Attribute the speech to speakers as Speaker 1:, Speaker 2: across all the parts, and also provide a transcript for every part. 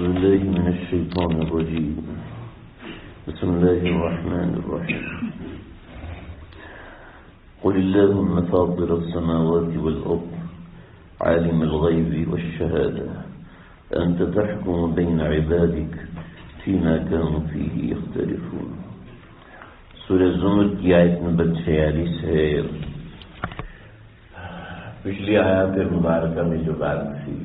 Speaker 1: بالله من الشيطان الرجيم. بسم الله الرحمن الرحيم. قل اللهم فاطر السماوات والأرض عالم الغيب والشهادة أنت تحكم بين عبادك فيما كانوا فيه يختلفون. سورہ زمر کی آیت نمبر 46 ہے. پچھلی آیات مبارکہ میں جو بات تھی،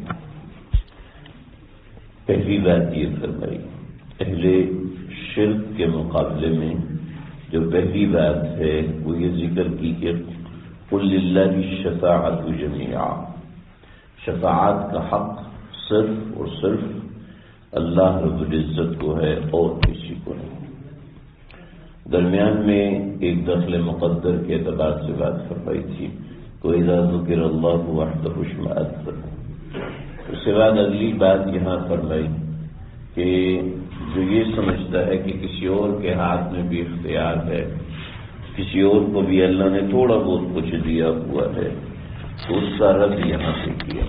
Speaker 1: پہلی بات یہ فرمائی، پہلے شرک کے مقابلے میں جو پہلی بات ہے وہ یہ ذکر کی کہ قل للہ الشفاعۃ جمیعا، شفاعت کا حق صرف اور صرف اللہ رب العزت کو ہے اور کسی کو نہیں. درمیان میں ایک دخل مقدر کے اعتبار سے بات فرمائی تھی، وَإِذَا ذُكِرَ اللَّهُ وَحْدَهُ اشْمَأَزَّتْ. اس کے بعد اگلی بات یہاں فرمائی کہ جو یہ سمجھتا ہے کہ کسی اور کے ہاتھ میں بھی اختیار ہے، کسی اور کو بھی اللہ نے تھوڑا بہت کچھ دیا ہوا ہے، تو اس کا رد یہاں سے کیا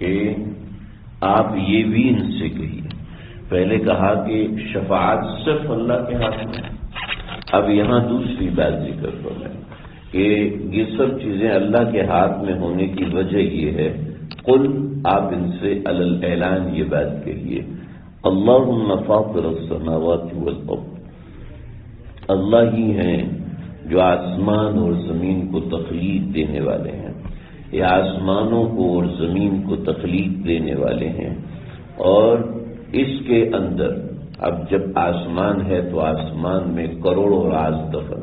Speaker 1: کہ آپ یہ بھی ان سے کہیے. پہلے کہا کہ شفاعت صرف اللہ کے ہاتھ میں، اب یہاں دوسری بات ذکر فرمائی کہ یہ سب چیزیں اللہ کے ہاتھ میں ہونے کی وجہ یہ ہے. قل، آپ ان سے علی الاعلان یہ بات کہیے، اللہم فاطر السماوات والارض، اللہ ہی ہیں جو آسمان اور زمین کو تخلیق دینے والے ہیں، یہ آسمانوں کو اور زمین کو تخلیق دینے والے ہیں. اور اس کے اندر اب جب آسمان ہے تو آسمان میں کروڑوں راز دفن،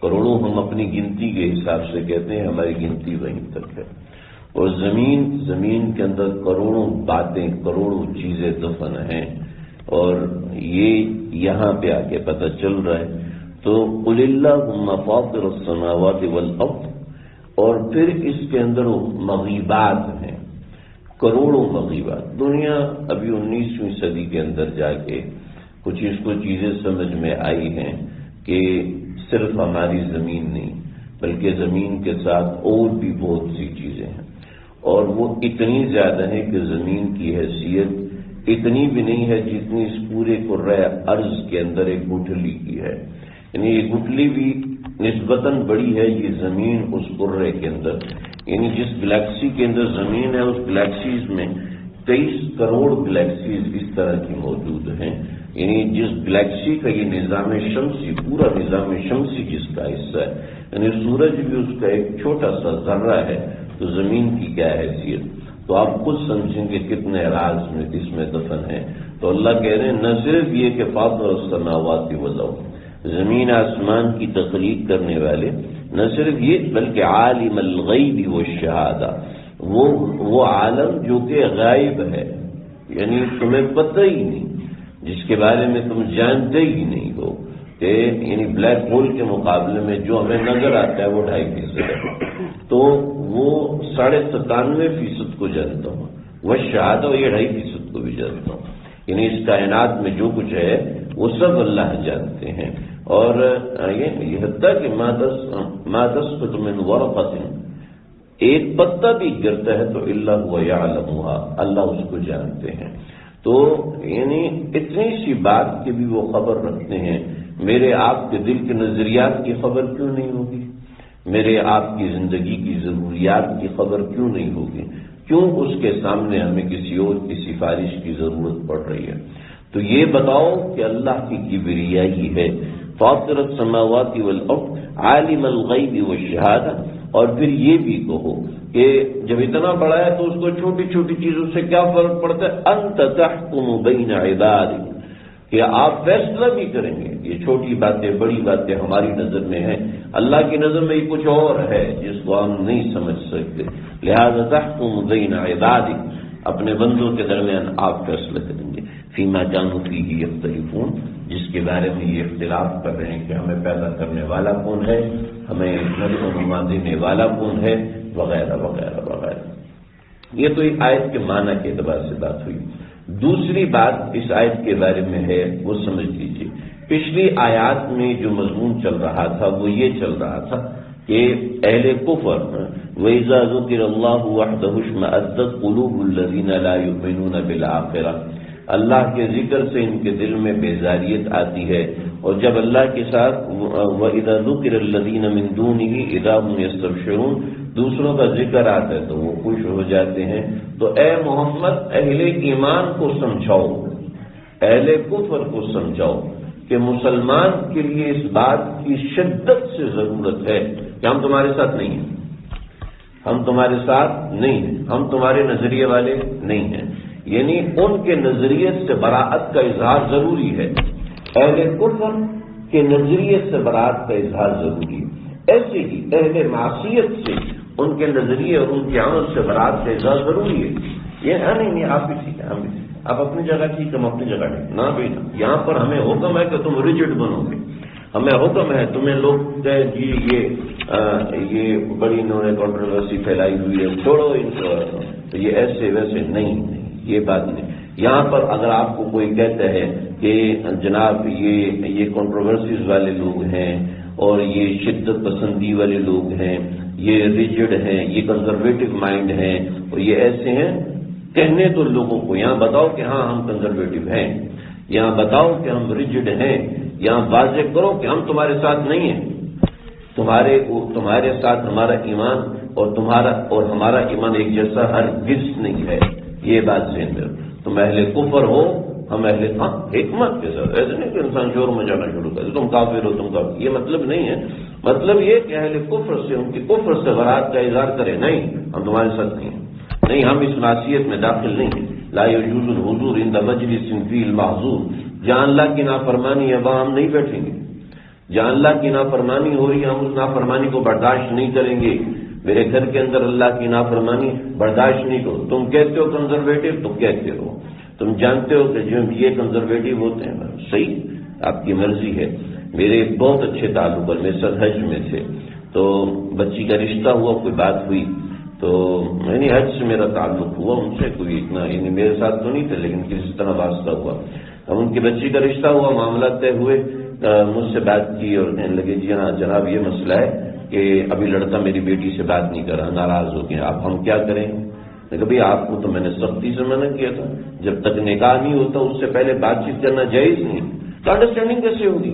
Speaker 1: کروڑوں ہم اپنی گنتی کے حساب سے کہتے ہیں، ہماری گنتی وہیں تک ہے. اور زمین کے اندر کروڑوں باتیں، کروڑوں چیزیں دفن ہیں، اور یہ یہاں پہ آ کے پتہ چل رہا ہے. تو قل اللہم فاطر السماوات والارض، اور پھر اس کے اندر مغیبات ہیں، کروڑوں مغیبات. دنیا ابھی 19ویں صدی کے اندر جا کے کچھ اس کو چیزیں سمجھ میں آئی ہیں کہ صرف ہماری زمین نہیں بلکہ زمین کے ساتھ اور بھی بہت سی چیزیں ہیں، اور وہ اتنی زیادہ ہیں کہ زمین کی حیثیت اتنی بھی نہیں ہے جتنی اس پورے کرۂ ارض کے اندر ایک گٹھلی کی ہے. یعنی یہ گٹھلی بھی نسبتاً بڑی ہے یہ زمین اس کرۂ کے اندر. یعنی جس گلیکسی کے اندر زمین ہے اس گلیکسیز میں 23 کروڑ گلیکسیز اس طرح کی موجود ہیں. یعنی جس گلیکسی کا یہ نظام شمسی، پورا نظام شمسی جس کا حصہ ہے، یعنی سورج بھی اس کا ایک چھوٹا سا ذرہ ہے، تو زمین کی کیا حیثیت. تو آپ خود سمجھیں کہ کتنے راز میں اس میں دفن ہیں. تو اللہ کہہ رہے ہیں نہ صرف یہ کہ فاطر السماوات والارض، زمین آسمان کی تخلیق کرنے والے، نہ صرف یہ بلکہ عالم الغیب والشہادہ، وہ عالم جو کہ غائب ہے، یعنی تمہیں پتہ ہی نہیں، جس کے بارے میں تم جانتے ہی نہیں ہو کہ یعنی بلیک ہول کے مقابلے میں جو ہمیں نظر آتا ہے وہ 2.5% ہے، تو وہ 97.5% کو جانتا ہوں، وہ شہادہ یہ 2.5% کو بھی جانتا ہوں. یعنی اس کائنات میں جو کچھ ہے وہ سب اللہ جانتے ہیں. اور یہ حتیٰ کہ ما تسقط من ورقۃ، ایک پتا بھی گرتا ہے تو الا هو یعلمها، اللہ اس کو جانتے ہیں. تو یعنی اتنی سی بات کی بھی وہ خبر رکھتے ہیں. میرے آپ کے دل کے نظریات کی خبر کیوں نہیں ہوگی؟ میرے آپ کی زندگی کی ضروریات کی خبر کیوں نہیں ہوگی؟ کیوں اس کے سامنے ہمیں کسی اور کی سفارش کی ضرورت پڑ رہی ہے؟ تو یہ بتاؤ کہ اللہ کی کبریائی ہے. فاطر السماوات والارض عالم الغیب والشہادہ. اور پھر یہ بھی کہو کہ جب اتنا بڑا ہے تو اس کو چھوٹی چھوٹی چیزوں سے کیا فرق پڑتا ہے؟ انت تحکم بین عبادک، کہ آپ فیصلہ بھی کریں گے. یہ چھوٹی باتیں بڑی باتیں ہماری نظر میں ہیں، اللہ کی نظر میں یہ کچھ اور ہے جس کو ہم نہیں سمجھ سکتے. لہذا تحکم بین عبادک، اپنے بندوں کے درمیان آپ فیصلہ کریں گے. فیما کانوا فیہ یختلفون، جس کے بارے میں یہ اختلاف کر رہے ہیں کہ ہمیں پیدا کرنے والا کون ہے، ہمیں نظر و نما دینے والا کون ہے، وغیرہ وغیرہ وغیرہ. یہ تو ایک آیت کے معنی کے اعتبار سے بات ہوئی. دوسری بات اس آیت کے بارے میں ہے وہ سمجھ لیجیے. پچھلی آیات میں جو مضمون چل رہا تھا وہ یہ چل رہا تھا کہ اہل کفر وَإِذَا ذُكِرَ اللَّهُ وَحْدَهُ اشْمَأَزَّتْ قُلُوبُ الَّذِينَ لَا يُؤْمِنُونَ بِالْآخِرَةِ، اللہ کے ذکر سے ان کے دل میں بیزاریت آتی ہے، اور جب اللہ کے ساتھ وَإِذَا ذُكِرَ الَّذِينَ مِن دُونِهِ إِذَا هُمْ يَسْتَبْشِرُونَ دوسروں کا ذکر آتا ہے تو وہ خوش ہو جاتے ہیں۔ تو اے محمد اہل ایمان کو سمجھاؤ، اہل کفر کو سمجھاؤ کہ مسلمان کے لیے اس بات کی شدت سے ضرورت ہے کہ ہم تمہارے ساتھ نہیں ہیں، ہم تمہارے ساتھ نہیں ہیں، ہم تمہارے نظریے والے نہیں ہیں، یعنی ان کے نظریے سے براءت کا اظہار ضروری ہے، اہل کفر کے نظریے سے براءت کا اظہار ضروری ہے، ایسے ہی اہل معصیت سے ان کے نظریے اور ان کے عمل سے براءت کا اظہار ضروری ہے۔ یہ نہیں آپ بھی ٹھیک ہے، ہم بھی آپ اپنی جگہ ٹھیک، ہم اپنی جگہ ٹھیک نہ بھی، یہاں پر ہمیں حکم ہے کہ تم ریجڈ بنو گے، ہمیں حکم ہے، تمہیں لوگ کہے جی یہ بڑی انہوں نے کنٹروورسی پھیلائی ہوئی ہے، چھوڑو ان کو، تو یہ ایسے ویسے نہیں، یہ بات نہیں۔ یہاں پر اگر آپ کو کوئی کہتا ہے کہ جناب یہ کنٹروورسیز والے لوگ ہیں اور یہ شدت پسندی والے لوگ ہیں، یہ ریجڈ ہیں، یہ کنزرویٹو مائنڈ ہیں اور یہ ایسے ہیں، کہنے تو لوگوں کو یہاں بتاؤ کہ ہاں ہم کنزرویٹو ہیں، یہاں بتاؤ کہ ہم ریجڈ ہیں، یہاں واضح کرو کہ ہم تمہارے ساتھ نہیں ہیں، تمہارے ساتھ ہمارا ایمان اور ہمارا ایمان ایک جیسا ہرگز نہیں ہے، یہ بات ذہن میں۔ تم اہل کفر ہو، ہم اہل حکمت کے ساتھ، ایسے نہیں کہ انسان شور مچانا شروع کرے تم کافر ہو، تم کافر، یہ مطلب نہیں ہے، مطلب یہ کہ اہل کفر سے، ان کی کفر سے برات کا اظہار کرے، نہیں ہم تمہارے ساتھ نہیں ہیں، نہیں ہم اس معصیت میں داخل نہیں ہیں، لا يجوز الحضور عند مجلس فيه المحظور، جہاں اللہ کی نافرمانی ہے وہاں ہم نہیں بیٹھیں گے، جہاں اللہ کی نافرمانی ہو رہی ہے ہم اس نافرمانی کو برداشت نہیں کریں گے، میرے گھر کے اندر اللہ کی نافرمانی برداشت نہیں کرو، تم کہتے ہو کنزرویٹو، تم کہتے ہو، تم جانتے ہو کہ جو یہ کنزرویٹو ہوتے ہیں، صحیح آپ کی مرضی ہے۔ میرے بہت اچھے تعلقات میرے ساتھ حج میں تھے، تو بچی کا رشتہ ہوا، کوئی بات ہوئی تو یعنی حج سے میرا تعلق ہوا، ان سے کوئی اتنا یعنی میرے ساتھ تو نہیں تھے لیکن کسی طرح واسطہ ہوا، اب ان کی بچی کا رشتہ ہوا، معاملات طے ہوئے، مجھ سے بات کی اور کہنے لگے جی ہاں جناب یہ مسئلہ ہے کہ ابھی لڑکا میری بیٹی سے بات نہیں کر رہا، ناراض ہو گیا، اب ہم کیا کریں؟ میں کہا بھائی آپ کو تو میں نے سختی سے منع کیا تھا، جب تک نکاح نہیں ہوتا اس سے پہلے بات چیت کرنا جائز نہیں، تو انڈرسٹینڈنگ کیسے ہوگی؟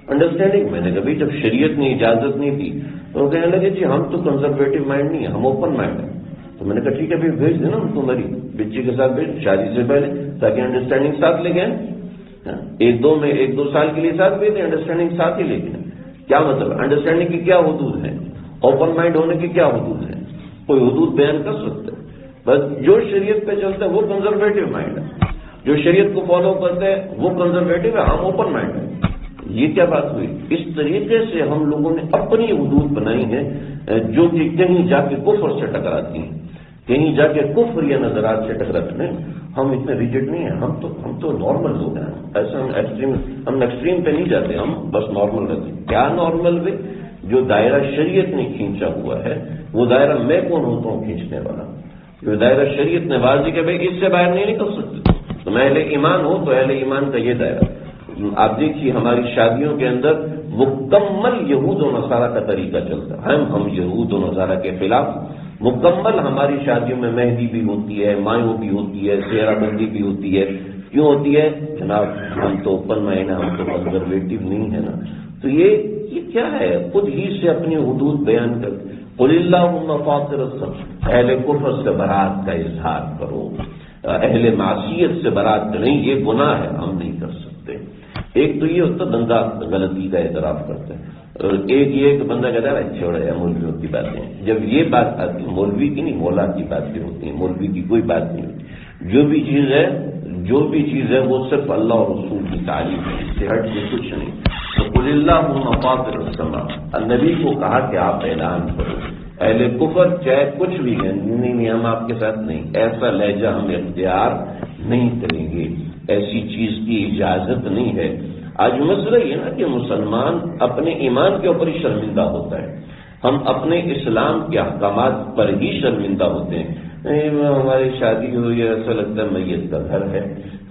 Speaker 1: انڈرسٹینڈنگ میں نے کہا بھائی جب شریعت نے اجازت نہیں دی، تو کہنے لگے جی ہم تو کنزرویٹو مائنڈ نہیں ہیں، ہم اوپن مائنڈ ہیں، تو میں نے کہا ٹھیک ہے پھر بھیج دینا ان کو میری بچی کے ساتھ بھیج شادی سے پہلے، تاکہ انڈرسٹینڈنگ ساتھ لے گئے، ایک دو سال کے لیے ساتھ بھیج دیں، انڈرسٹینڈنگ ساتھ ہی لے گئے۔ کیا مطلب انڈرسٹینڈنگ کی کیا حدود ہیں، اوپن مائنڈ ہونے کی کیا حدود ہیں؟ کوئی حدود بیان کر سکتے ہیں؟ بس جو شریعت پہ چلتا ہے وہ کنزرویٹو مائنڈ ہے، جو شریعت کو فالو کرتے ہیں وہ کنزرویٹو ہے، ہم اوپن مائنڈ ہیں۔ یہ کیا بات ہوئی؟ اس طریقے سے ہم لوگوں نے اپنی حدود بنائی ہیں جو کہ کہیں جا کے کفر سے ٹکراتی ہیں، کہیں جا کے کفر یا نظرات سے ٹکراتے ہیں۔ ہم اتنے ریجڈ نہیں ہیں، ہم تو نارمل لوگ ہیں، ایسا ہم ایکسٹریم پہ نہیں جاتے، ہم بس نارمل رہتے ہیں۔ کیا نارمل بھی؟ جو دائرہ شریعت نے کھینچا ہوا ہے وہ دائرہ میں کون ہوتا ہوں کھینچنے والا؟ جو دائرہ شریعت نے واضح کہ بھائی اس سے باہر نہیں نکل سکتے، تم اہل ایمان ہو تو اہل ایمان کا یہ دائرہ۔ آپ دیکھیے ہماری شادیوں کے اندر مکمل یہود و نصارہ کا طریقہ چلتا ہے، ہم یہود و نصارہ کے خلاف، مکمل ہماری شادیوں میں مہندی بھی ہوتی ہے، مایوں بھی ہوتی ہے، سہرا بندی بھی ہوتی ہے، کیوں ہوتی ہے جناب؟ ہم تو اوپن مائنڈ ہیں، ہم تو کنزرویٹو نہیں ہے نا۔ تو یہ کیا ہے؟ خود ہی سے اپنی حدود بیان کر، قل اللہم فاطر السماوات، اہل کفر سے برات کا اظہار کرو، اہل معصیت سے برات نہیں، یہ گناہ ہے، ہم نہیں کر سکتے۔ ایک تو یہ ہوتا بندہ غلطی کا اعتراف کرتا ہے، اور ایک یہ کہ بندہ کہتا ہے چھوڑا ہے مولویوں کی باتیں، جب یہ بات آتی ہے مولوی کی نہیں مولا کی باتیں ہوتی ہیں، مولوی کی کوئی بات نہیں ہوتی، جو بھی چیز ہے وہ صرف اللہ اور رسول کی تعلیم ہے، اس سے ہٹ کے کچھ نہیں۔ تو قل اللہم فاطر السماوات، النبی کو کہا کہ آپ اعلان کرو، اہل کفر چاہے کچھ بھی ہیں، نہیں ہم آپ کے ساتھ نہیں، ایسا لہجہ ہم اختیار نہیں کریں گے، ایسی چیز کی اجازت نہیں ہے۔ آج مسئلہ یہ نا کہ مسلمان اپنے ایمان کے اوپر ہی شرمندہ ہوتا ہے، ہم اپنے اسلام کے احکامات پر ہی شرمندہ ہوتے ہیں۔ ہماری شادی ہوئی ہے ایسا لگتا ہے میت کا گھر ہے،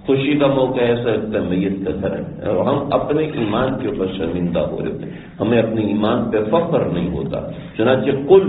Speaker 1: خوشی کا موقع ایسا لگتا ہے میت کا گھر ہے، اور ہم اپنے ایمان کے اوپر شرمندہ ہو رہے ہوتے ہیں، ہمیں اپنے ایمان پہ فخر نہیں ہوتا۔ چنانچہ قل،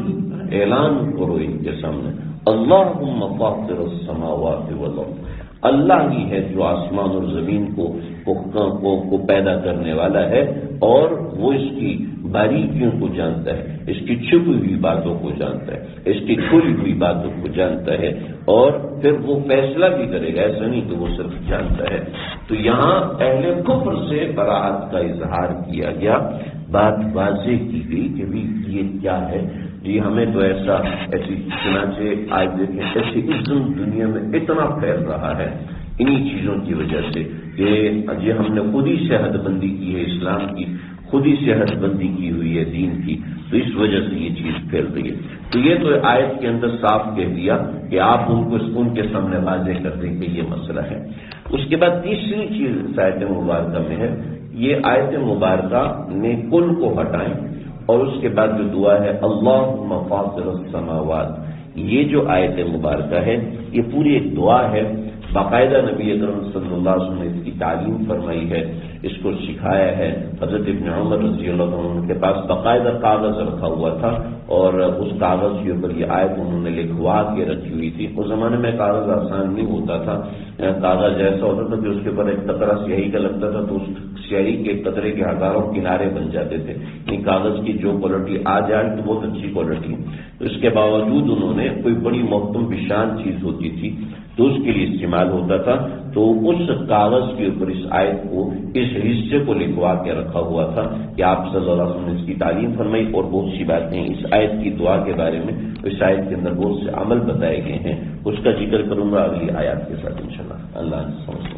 Speaker 1: اعلان کرو ان کے سامنے، اللہم فاطر السماوات والارض، اللہ ہی ہے جو آسمان اور زمین کو پیدا کرنے والا ہے، اور وہ اس کی باریکیوں کو جانتا ہے، اس کی چھپی ہوئی باتوں کو جانتا ہے، اس کی کھلی ہوئی باتوں کو جانتا ہے، اور پھر وہ فیصلہ بھی کرے گا، ایسا نہیں کہ وہ صرف جانتا ہے۔ تو یہاں اہل کفر سے براءت کا اظہار کیا گیا، بات واضح کی گئی کہ بھی یہ کیا ہے جی، ہمیں تو ایسی چنانچہ آج دیکھیں ایسی ازم دنیا میں اتنا پھیل رہا ہے انہی چیزوں کی وجہ سے کہ جی ہم نے خود ہی سے حد بندی کی ہے اسلام کی، خود ہی سے حد بندی کی ہوئی ہے دین کی، تو اس وجہ سے یہ چیز پھیل رہی ہے۔ تو یہ تو آیت کے اندر صاف کہہ دیا کہ آپ ان کے سامنے واضح کر دیں کہ یہ مسئلہ ہے۔ اس کے بعد تیسری چیز آیت مبارکہ میں ہے، یہ آیت مبارکہ میں کل کو ہٹائیں، اور اس کے بعد جو دعا ہے اللہم فاطر السماوات، یہ جو آیت مبارکہ ہے یہ پوری ایک دعا ہے، باقاعدہ نبی اکرم صلی اللہ علیہ وسلم نے اس کی تعلیم فرمائی ہے، اس کو سکھایا ہے۔ حضرت ابن عمر رضی اللہ عنہ کے پاس باقاعدہ کاغذ رکھا ہوا تھا، اور اس کاغذ کے اوپر یہ آیت انہوں نے لکھوا کے رکھی ہوئی تھی۔ اس زمانے میں کاغذ آسان نہیں ہوتا تھا، کاغذ ایسا ہوتا تھا کہ اس کے اوپر ایک قطرہ سیاہی کا لگتا تھا تو اس سیاہی کے قطرے کے ہزاروں کنارے بن جاتے تھے، کاغذ کی جو کوالٹی آ جائے تو بہت اچھی کوالٹی، تو اس کے باوجود انہوں نے کوئی بڑی محکم بشان چیز ہوتی تھی تو اس کے لیے استعمال ہوتا تھا، تو اس کاغذ کے اوپر اس آیت کو، اس حصے کو لکھوا کے رکھا ہوا تھا کہ آپ صلی اللہ علیہ وسلم نے اس کی تعلیم فرمائی، اور بہت سی باتیں اس آیت کی دعا کے بارے میں، اس آیت کے اندر بہت سے عمل بتائے گئے ہیں، اس کا ذکر کروں گا اگلی آیات کے ساتھ انشاءاللہ۔ اللہ